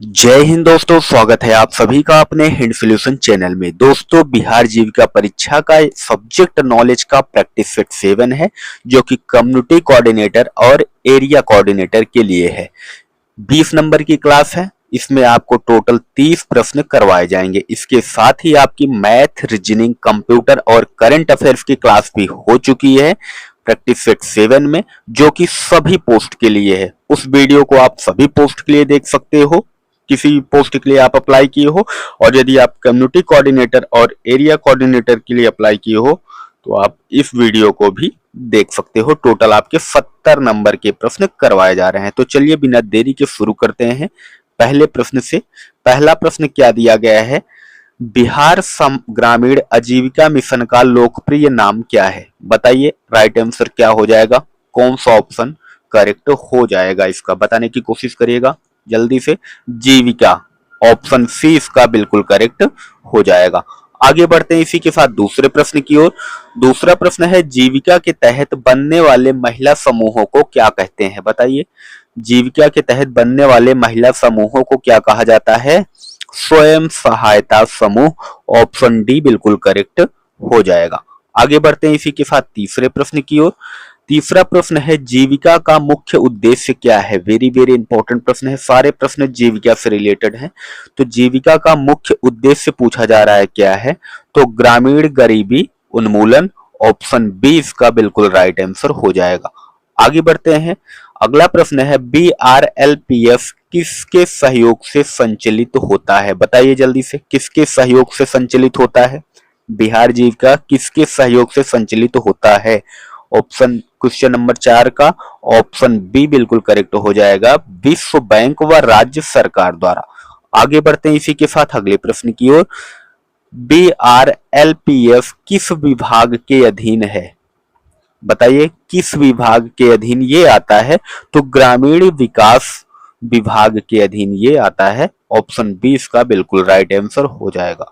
जय हिंद दोस्तों, स्वागत है आप सभी का अपने हिंद सॉल्यूशन चैनल में। दोस्तों, बिहार जीविका परीक्षा का सब्जेक्ट नॉलेज का प्रैक्टिस सेट 7 है, जो कि कम्युनिटी कोऑर्डिनेटर और एरिया कोऑर्डिनेटर के लिए है। 20 नंबर की क्लास है। इसमें आपको टोटल 30 प्रश्न करवाए जाएंगे। इसके साथ ही आपकी मैथ, रीजनिंग, कंप्यूटर और करंट अफेयर्स की क्लास भी हो चुकी है प्रैक्टिस सेट 7 में, जो कि सभी पोस्ट के लिए है। उस वीडियो को आप सभी पोस्ट के लिए देख सकते हो, किसी पोस्ट के लिए आप अप्लाई किए हो। और यदि आप कम्युनिटी कोऑर्डिनेटर और एरिया कोऑर्डिनेटर के लिए अप्लाई किए हो तो आप इस वीडियो को भी देख सकते हो। टोटल आपके 70 नंबर के प्रश्न करवाए जा रहे हैं। तो चलिए बिना देरी के शुरू करते हैं पहले प्रश्न से। पहला प्रश्न क्या दिया गया है? बिहार ग्रामीण आजीविका मिशन का लोकप्रिय नाम क्या है? बताइए राइट आंसर क्या हो जाएगा, कौन सा ऑप्शन करेक्ट हो जाएगा, इसका बताने की कोशिश करिएगा जल्दी से। जीविका, ऑप्शन सी इसका बिल्कुल करेक्ट हो जाएगा। आगे बढ़ते हैं इसी के साथ दूसरे प्रश्न की ओर। दूसरा प्रश्न है, जीविका के तहत बनने वाले महिला समूहों को क्या कहते हैं? बताइए, जीविका के तहत बनने वाले महिला समूहों को क्या कहा जाता है? स्वयं सहायता समूह, ऑप्शन डी बिल्कुल करेक्ट हो जाएगा। आगे बढ़ते हैं इसी के साथ तीसरे प्रश्न की ओर। तीसरा प्रश्न है, जीविका का मुख्य उद्देश्य क्या है? वेरी वेरी इंपॉर्टेंट प्रश्न है, सारे प्रश्न जीविका से रिलेटेड हैं। तो जीविका का मुख्य उद्देश्य पूछा जा रहा है क्या है? तो ग्रामीण गरीबी उन्मूलन, ऑप्शन बी इसका बिल्कुल राइट आंसर हो जाएगा। आगे बढ़ते हैं, अगला प्रश्न है, BRLPF किसके सहयोग से संचालित होता है? बताइए जल्दी से, किसके सहयोग से संचालित होता है? बिहार जीविका किसके सहयोग से संचालित होता है? ऑप्शन क्वेश्चन नंबर 4 का ऑप्शन बी बिल्कुल करेक्ट हो जाएगा, विश्व बैंक व राज्य सरकार द्वारा। आगे बढ़ते हैं इसी के साथ अगले प्रश्न की ओर। BRLPF किस विभाग के अधीन है? बताइए किस विभाग के अधीन ये आता है? तो ग्रामीण विकास विभाग के अधीन ये आता है, ऑप्शन बी इसका बिल्कुल राइट आंसर हो जाएगा।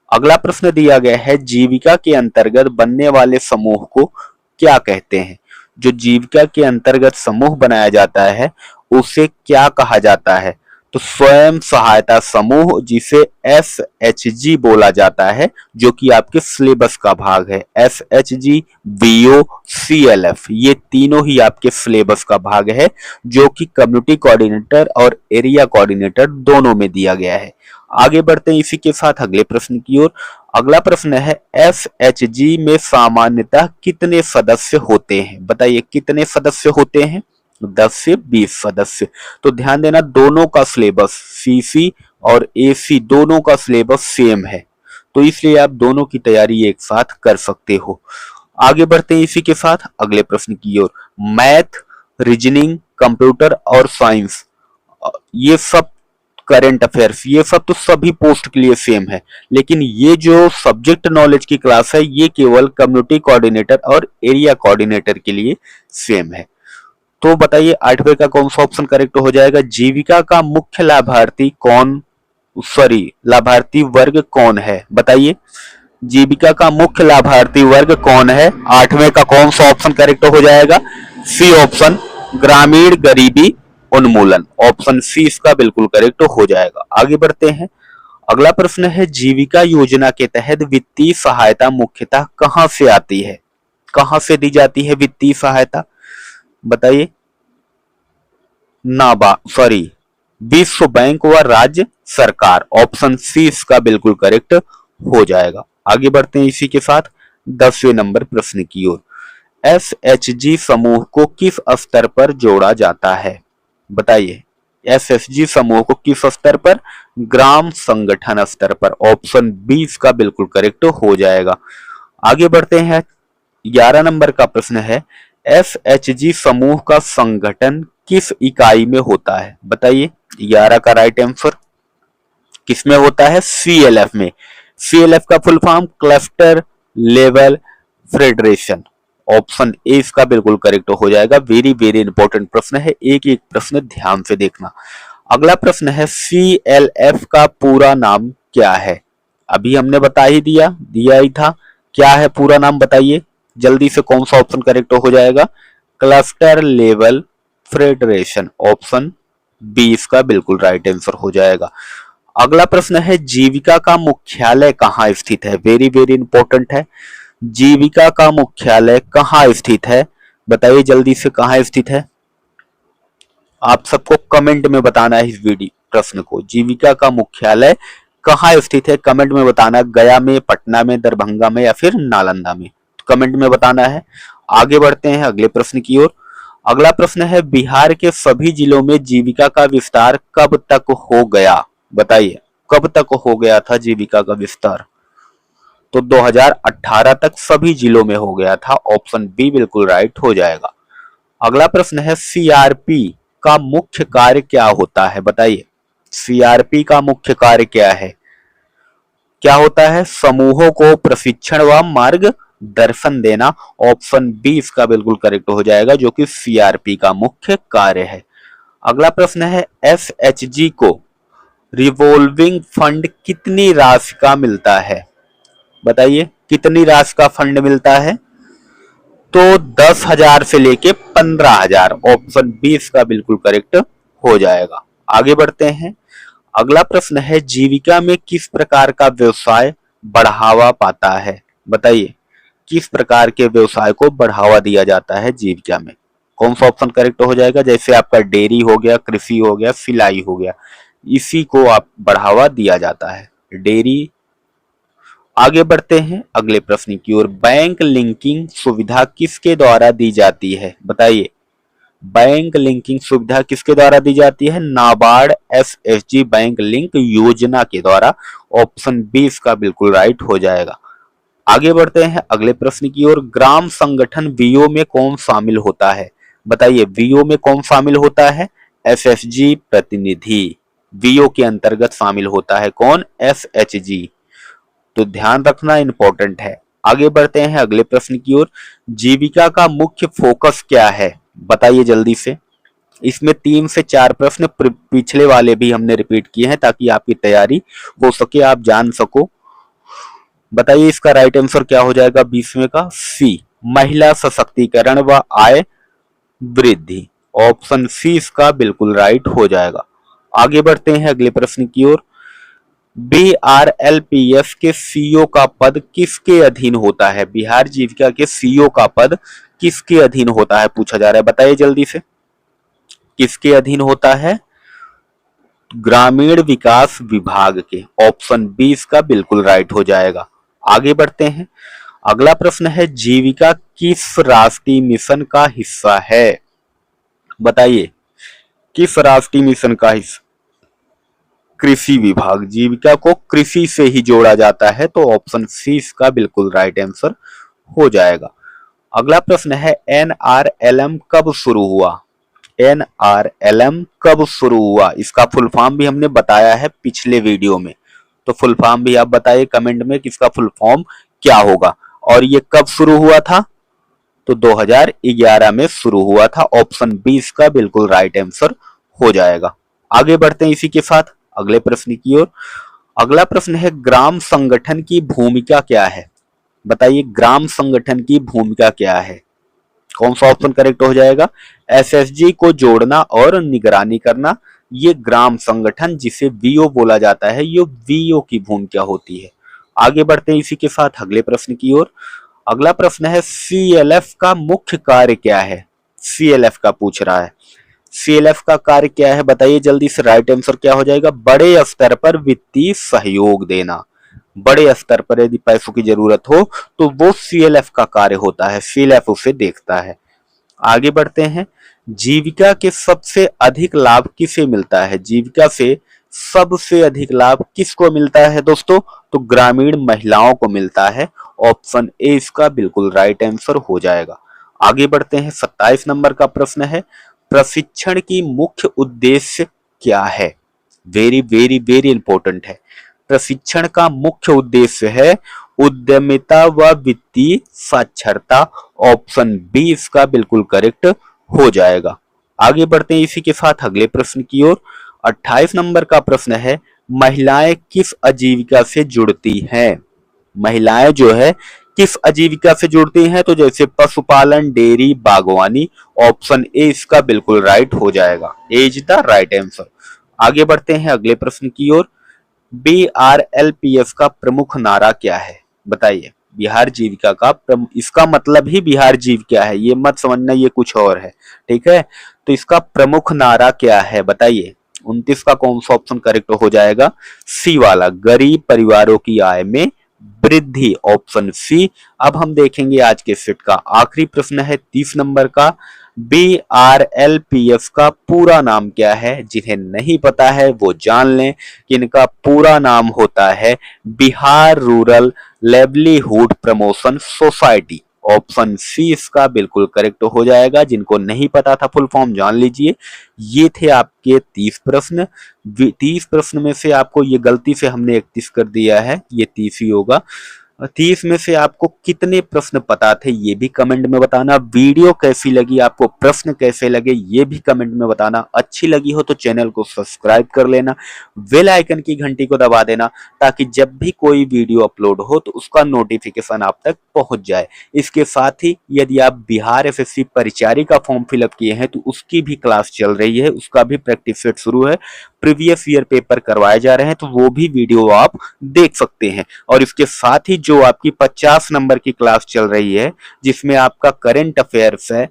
अगला प्रश्न दिया गया है, जीविका के अंतर्गत बनने वाले समूह को क्या कहते हैं? जो जीविका के अंतर्गत समूह बनाया जाता है उसे क्या कहा जाता है? तो स्वयं सहायता समूह, जिसे SHG बोला जाता है, जो कि आपके सिलेबस का भाग है। SHG, BO, CLF ये तीनों ही आपके सिलेबस का भाग है, जो कि कम्युनिटी कोऑर्डिनेटर और एरिया कोऑर्डिनेटर दोनों में दिया गया है। आगे बढ़ते हैं इसी के साथ अगले प्रश्न की ओर। अगला प्रश्न है, SHG में सामान्यतः कितने सदस्य होते हैं? बताइए कितने सदस्य होते हैं? 10 से 20 सदस्य। तो ध्यान देना, दोनों का सिलेबस CC और AC दोनों का सिलेबस सेम है, तो इसलिए आप दोनों की तैयारी एक साथ कर सकते हो। आगे बढ़ते हैं इसी के साथ अगले प्रश्न की ओर। मैथ, रीजनिंग, कंप्यूटर और साइंस, ये सब करंट अफेयर्स, ये सब तो सभी पोस्ट के लिए सेम है, लेकिन ये जो सब्जेक्ट नॉलेज की क्लास है ये केवल कम्युनिटी कोऑर्डिनेटर और एरिया कोऑर्डिनेटर के लिए सेम है। तो बताइए 8वें का कौन सा ऑप्शन करेक्ट हो जाएगा? जीविका का मुख्य लाभार्थी कौन, लाभार्थी वर्ग कौन है? बताइए जीविका का मुख्य लाभार्थी वर्ग कौन है? 8वें का कौन सा ऑप्शन करेक्ट हो जाएगा? सी ऑप्शन, ग्रामीण गरीबी उन्मूलन, ऑप्शन सी इसका बिल्कुल करेक्ट हो जाएगा। आगे बढ़ते हैं, अगला प्रश्न है, जीविका योजना के तहत वित्तीय सहायता मुख्यतः कहां से आती है? कहां से दी जाती है वित्तीय सहायता? बताइए। विश्व बैंक व राज्य सरकार, ऑप्शन सी इसका बिल्कुल करेक्ट हो जाएगा। आगे बढ़ते हैं इसी के साथ 10वें नंबर प्रश्न की ओर। SHG समूह को किस स्तर पर जोड़ा जाता है? बताइए SHG समूह को किस स्तर पर? ग्राम संगठन स्तर पर, ऑप्शन बी इसका बिल्कुल करेक्ट हो जाएगा। आगे बढ़ते हैं, 11 नंबर का प्रश्न है, SHG समूह का संगठन किस इकाई में होता है? बताइए 11 का राइट आंसर किस में होता है? CLF में। CLF का full form cluster level federation, option A इसका बिल्कुल करेक्ट हो जाएगा। वेरी वेरी इंपॉर्टेंट प्रश्न है, एक एक प्रश्न ध्यान से देखना। अगला प्रश्न है, CLF का पूरा नाम क्या है? अभी हमने बता ही दिया ही था, क्या है पूरा नाम? बताइए जल्दी से, कौन सा ऑप्शन करेक्ट हो जाएगा? Cluster level federation, option B इसका बिल्कुल राइट आंसर हो जाएगा। अगला प्रश्न है जीविका का मुख्यालय कहाँ स्थित है? वेरी वेरी इंपॉर्टेंट है। जीविका का मुख्यालय कहाँ स्थित है? बताइए जल्दी से, कहाँ स्थित है? आप सबको कमेंट में बताना है इस वीडियो प्रश्न को। जीविका का मुख्यालय कहाँ स्थित है? कमेंट में बताना। गया में, पटना में, दरभंगा में या फिर नालंदा में? तो कमेंट में बताना है। आगे बढ़ते हैं अगले प्रश्न की ओर। अगला प्रश्न है बिहार के सभी जिलों में जीविका का विस्तार कब तक हो गया? बताइए कब तक हो गया था जीविका का विस्तार? तो 2018 तक सभी जिलों में हो गया था। ऑप्शन बी बिल्कुल राइट हो जाएगा। अगला प्रश्न है सीआरपी का मुख्य कार्य क्या होता है? बताइए सीआरपी का मुख्य कार्य क्या है? क्या होता है? समूहों को प्रशिक्षण व मार्गदर्शन देना। ऑप्शन बी इसका बिल्कुल करेक्ट हो जाएगा, जो कि सीआरपी का मुख्य कार्य है। अगला प्रश्न है एसएचजी को रिवॉल्विंग फंड कितनी राशि का मिलता है? बताइए कितनी राशि का फंड मिलता है? तो 10,000 से लेके 15,000। ऑप्शन बी इसका बिल्कुल करेक्ट हो जाएगा। आगे बढ़ते हैं। अगला प्रश्न है जीविका में किस प्रकार का व्यवसाय बढ़ावा पाता है? बताइए किस प्रकार के व्यवसाय को बढ़ावा दिया जाता है जीविका में? कौन सा ऑप्शन करेक्ट हो जाएगा? जैसे आपका डेयरी हो गया, कृषि हो गया, सिलाई हो गया, इसी को आप बढ़ावा दिया जाता है, डेयरी। आगे बढ़ते हैं अगले प्रश्न की ओर। बैंक लिंकिंग सुविधा किसके द्वारा दी जाती है? बताइए बैंक लिंकिंग सुविधा किसके द्वारा दी जाती है? नाबार्ड एसएचजी बैंक लिंक योजना के द्वारा। ऑप्शन बी इसका बिल्कुल राइट हो जाएगा। आगे बढ़ते हैं अगले प्रश्न की ओर। ग्राम संगठन वीओ में कौन शामिल होता है? बताइए वीओ में कौन शामिल होता है? एसएचजी प्रतिनिधि वीओ के अंतर्गत शामिल होता है। कौन? एसएचजी। तो ध्यान रखना इंपॉर्टेंट है। आगे बढ़ते हैं अगले प्रश्न की ओर। जीविका का मुख्य फोकस क्या है? बताइए जल्दी से। इसमें 3 से 4 प्रश्न पिछले वाले भी हमने रिपीट किए हैं ताकि आपकी तैयारी हो सके, आप जान सको। बताइए इसका राइट आंसर क्या हो जाएगा 20वें का? सी महिला सशक्तिकरण व आय वृद्धि। ऑप्शन सी इसका बिल्कुल राइट हो जाएगा। आगे बढ़ते हैं अगले प्रश्न की ओर। बीआरएलपीएस के सीईओ का पद किसके अधीन होता है? बिहार जीविका के सीईओ का पद किसके अधीन होता है पूछा जा रहा है। बताइए जल्दी से किसके अधीन होता है? ग्रामीण विकास विभाग के। ऑप्शन बी इसका बिल्कुल राइट हो जाएगा। आगे बढ़ते हैं। अगला प्रश्न है जीविका किस राष्ट्रीय मिशन का हिस्सा है? बताइए किस राष्ट्रीय मिशन का हिस्सा? कृषि विभाग। जीविका को कृषि से ही जोड़ा जाता है, तो ऑप्शन सी इसका बिल्कुल राइट आंसर हो जाएगा। अगला प्रश्न है एनआरएलएम कब शुरू हुआ? एनआरएलएम कब शुरू हुआ? इसका फुल फॉर्म भी हमने बताया है पिछले वीडियो में, तो फुल फॉर्म भी आप बताइए कमेंट में कि इसका फुल फॉर्म क्या होगा और ये कब शुरू हुआ था? तो 2011 में शुरू हुआ था। ऑप्शन बी इसका बिल्कुल राइट आंसर हो जाएगा। आगे बढ़ते हैं इसी के साथ अगले प्रश्न की ओर। अगला प्रश्न है ग्राम संगठन की भूमिका क्या है? बताइए ग्राम संगठन की भूमिका क्या है? कौन सा ऑप्शन करेक्ट हो जाएगा? एसएचजी को जोड़ना और निगरानी करना। ये ग्राम संगठन जिसे वीओ बोला जाता है, ये वीओ की भूमिका होती है। आगे बढ़ते हैं इसी के साथ अगले प्रश्न की ओर। अगला प्रश्न है सीएलएफ का मुख्य कार्य क्या है? सीएलएफ का पूछ रहा है। सीएलएफ का कार्य क्या है? बताइए जल्दी से। राइट आंसर क्या हो जाएगा? बड़े स्तर पर वित्तीय सहयोग देना। बड़े स्तर पर यदि पैसों की जरूरत हो तो वो सीएलएफ का कार्य होता है, सीएलएफ उसे देखता है। आगे बढ़ते हैं। जीविका के सबसे अधिक लाभ किसे मिलता है? जीविका से सबसे अधिक लाभ किसको मिलता है दोस्तों? तो ग्रामीण महिलाओं को मिलता है। ऑप्शन ए इसका बिल्कुल राइट आंसर हो जाएगा। आगे बढ़ते हैं 27 नंबर का प्रश्न है प्रशिक्षण की मुख्य उद्देश्य क्या है? वेरी वेरी वेरी इंपॉर्टेंट है। प्रशिक्षण का मुख्य उद्देश्य है उद्यमिता व वित्तीय साक्षरता। ऑप्शन बी इसका बिल्कुल करेक्ट हो जाएगा। आगे बढ़ते हैं इसी के साथ अगले प्रश्न की ओर। 28 नंबर का प्रश्न है महिलाएं किस आजीविका से जुड़ती हैं? महिलाएं जो है किस आजीविका से जुड़ती हैं? तो जैसे पशुपालन, डेयरी, बागवानी। ऑप्शन ए इसका बिल्कुल राइट हो जाएगा। ए इज द राइट आंसर। आगे बढ़ते हैं अगले प्रश्न की ओर। BRLPF का प्रमुख नारा क्या है? बताइए। बिहार जीविका का इसका मतलब ही बिहार जीविका है, ये मत समझना ये कुछ और है। ठीक है, तो इसका प्रमुख नारा क्या है बताइए। 29 का कौन सा ऑप्शन करेक्ट हो जाएगा? सी वाला, गरीब परिवारों की आय में वृद्धि, ऑप्शन सी। अब हम देखेंगे आज के सेट का आखिरी प्रश्न है 30 नंबर का। BRLPF का पूरा नाम क्या है? जिन्हें नहीं पता है वो जान लें कि इनका पूरा नाम होता है Bihar rural livelihood promotion society. Option C इसका बिल्कुल करेक्ट हो जाएगा। जिनको नहीं पता था फुल फॉर्म जान लीजिए। ये थे आपके 30 प्रश्न। 30 प्रश्न में से आपको ये गलती से हमने 31 कर दिया है, ये 30 ही होगा। 30 में से आपको कितने प्रश्न पता थे ये भी कमेंट में बताना। वीडियो कैसी लगी आपको, प्रश्न कैसे लगे ये भी कमेंट में बताना। अच्छी लगी हो तो चैनल को सब्सक्राइब कर लेना, बेल आइकन की घंटी को दबा देना ताकि जब भी कोई वीडियो अपलोड हो तो उसका नोटिफिकेशन आप तक पहुंच जाए। इसके साथ ही यदि आप बिहार एसएससी परिचारी का फॉर्म फिलअप किए हैं तो उसकी भी क्लास चल रही है, उसका भी प्रैक्टिस सेट शुरू है, प्रीवियस ईयर पेपर करवाए जा रहे हैं, तो वो भी वीडियो आप देख सकते हैं। और इसके साथ ही जो आपकी 50 नंबर की क्लास चल रही है जिसमें आपका करंट अफेयर्स है,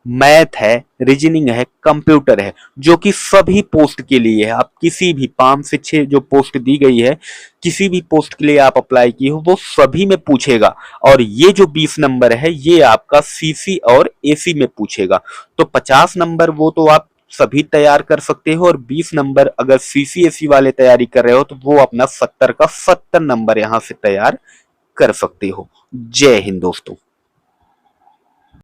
मैथ है, रीजनिंग है, कंप्यूटर है, जो कि सभी पोस्ट के लिए है। आप किसी भी 5 से 6 जो पोस्ट दी गई है, किसी भी पोस्ट के लिए आप अप्लाई किए हो वो सभी में पूछेगा। और ये जो 20 नंबर है ये आपका सीसी और एसी में पूछेगा। तो 50 नंबर वो तो आप सभी तैयार कर सकते हो, और 20 नंबर अगर सीसीएसई वाले तैयारी कर रहे हो तो वो अपना 70 का 70 नंबर यहां से तैयार कर सकते हो। जय हिंद दोस्तों।